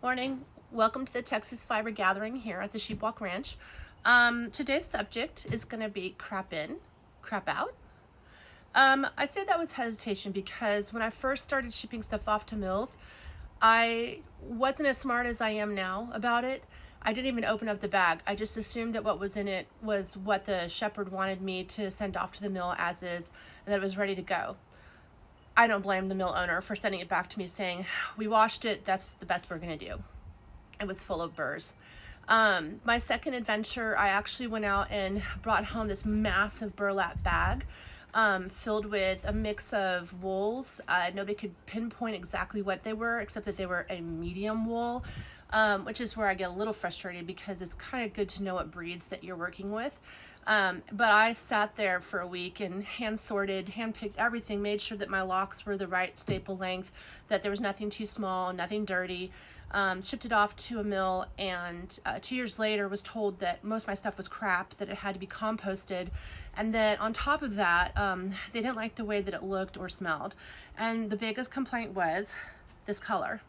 Morning. Welcome to the Texas Fiber Gathering here at the Sheepwalk Ranch. Today's subject is going to be crap in, crap out. I say that with hesitation because when I first started shipping stuff off to mills, I wasn't as smart as I am now about it. I didn't even open up the bag. I just assumed that what was in it was what the shepherd wanted me to send off to the mill as is, and that it was ready to go. I don't blame the mill owner for sending it back to me saying, we washed it, that's the best we're gonna do. It was full of burrs. My second adventure, I actually went out and brought home this massive burlap bag filled with a mix of wools. Nobody could pinpoint exactly what they were, except that they were a medium wool, which is where I get a little frustrated because it's kind of good to know what breeds that you're working with. But I sat there for a week and hand sorted, hand picked everything, made sure that my locks were the right staple length, that there was nothing too small, nothing dirty. Shipped it off to a mill, and 2 years later was told that most of my stuff was crap, that it had to be composted, and that on top of that, they didn't like the way that it looked or smelled. And the biggest complaint was this color.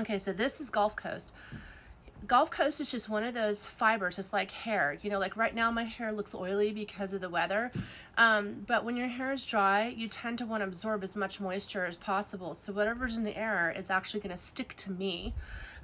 Okay, so this is Gulf Coast. Gulf Coast is just one of those fibers. It's like hair. You know, like right now my hair looks oily because of the weather. But when your hair is dry, you tend to want to absorb as much moisture as possible. So whatever's in the air is actually going to stick to me.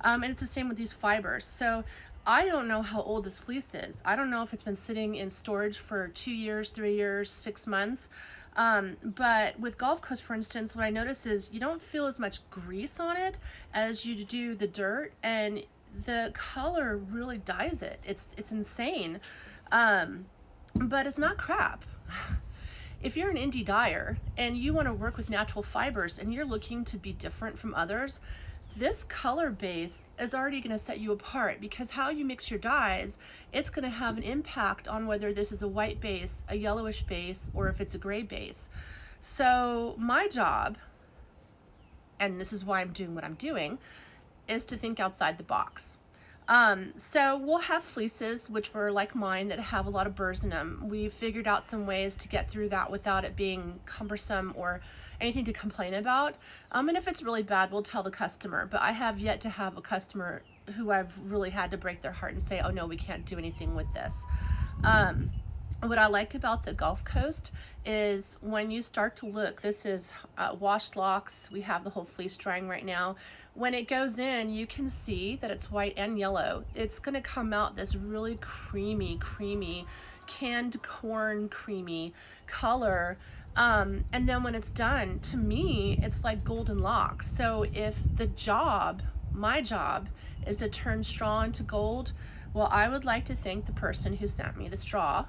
And it's the same with these fibers. So I don't know how old this fleece is. I don't know if it's been sitting in storage for 2 years, 3 years, 6 months. But with Gulf Coast, for instance, what I notice is you don't feel as much grease on it as you do the dirt, and the color really dyes it. It's insane. But it's not crap. If you're an indie dyer and you want to work with natural fibers and you're looking to be different from others, this color base is already going to set you apart, because how you mix your dyes, it's going to have an impact on whether this is a white base, a yellowish base, or if it's a gray base. So my job, and this is why I'm doing what I'm doing, is to think outside the box. So we'll have fleeces, which were like mine, that have a lot of burrs in them. We figured out some ways to get through that without it being cumbersome or anything to complain about. And if it's really bad, we'll tell the customer. But I have yet to have a customer who I've really had to break their heart and say, oh no, we can't do anything with this. What I like about the Gulf Coast is when you start to look, this is washed locks. We have the whole fleece drying right now. When it goes in, you can see that it's white and yellow. It's going to come out this really creamy canned corn creamy color. And then when it's done, to me, it's like golden locks. So if my job is to turn straw into gold, well, I would like to thank the person who sent me the straw,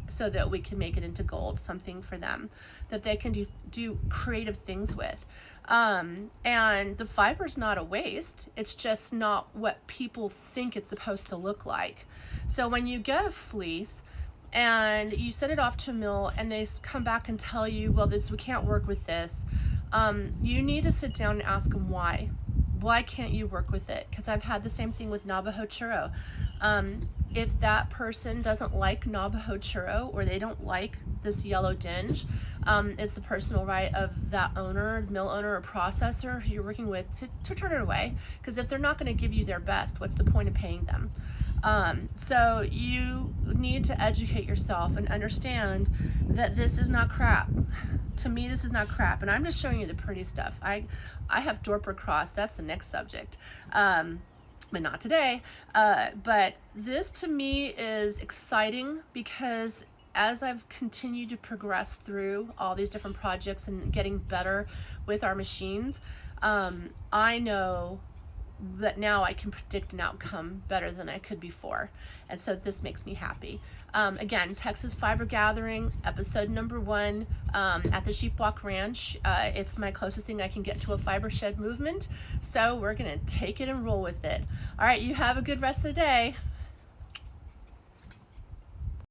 so that we can make it into gold, something for them that they can do creative things with. And the fiber's not a waste. It's just not what people think it's supposed to look like. So when you get a fleece and you send it off to a mill and they come back and tell you, well, we can't work with this, you need to sit down and ask them why. Why can't you work with it? Because I've had the same thing with Navajo churro. If that person doesn't like Navajo churro, or they don't like this yellow dinge, it's the personal right of that owner, mill owner, or processor who you're working with to turn it away. Because if they're not going to give you their best, what's the point of paying them? So you need to educate yourself and understand that this is not crap. To me, this is not crap, and I'm just showing you the pretty stuff. I have Dorper cross. That's the next subject, but not today. But this to me is exciting because as I've continued to progress through all these different projects and getting better with our machines, I know that now I can predict an outcome better than I could before. And so this makes me happy. Again, Texas Fiber Gathering, episode number 1 at the Sheepwalk Ranch. It's my closest thing I can get to a fiber shed movement. So we're gonna take it and roll with it. All right, you have a good rest of the day.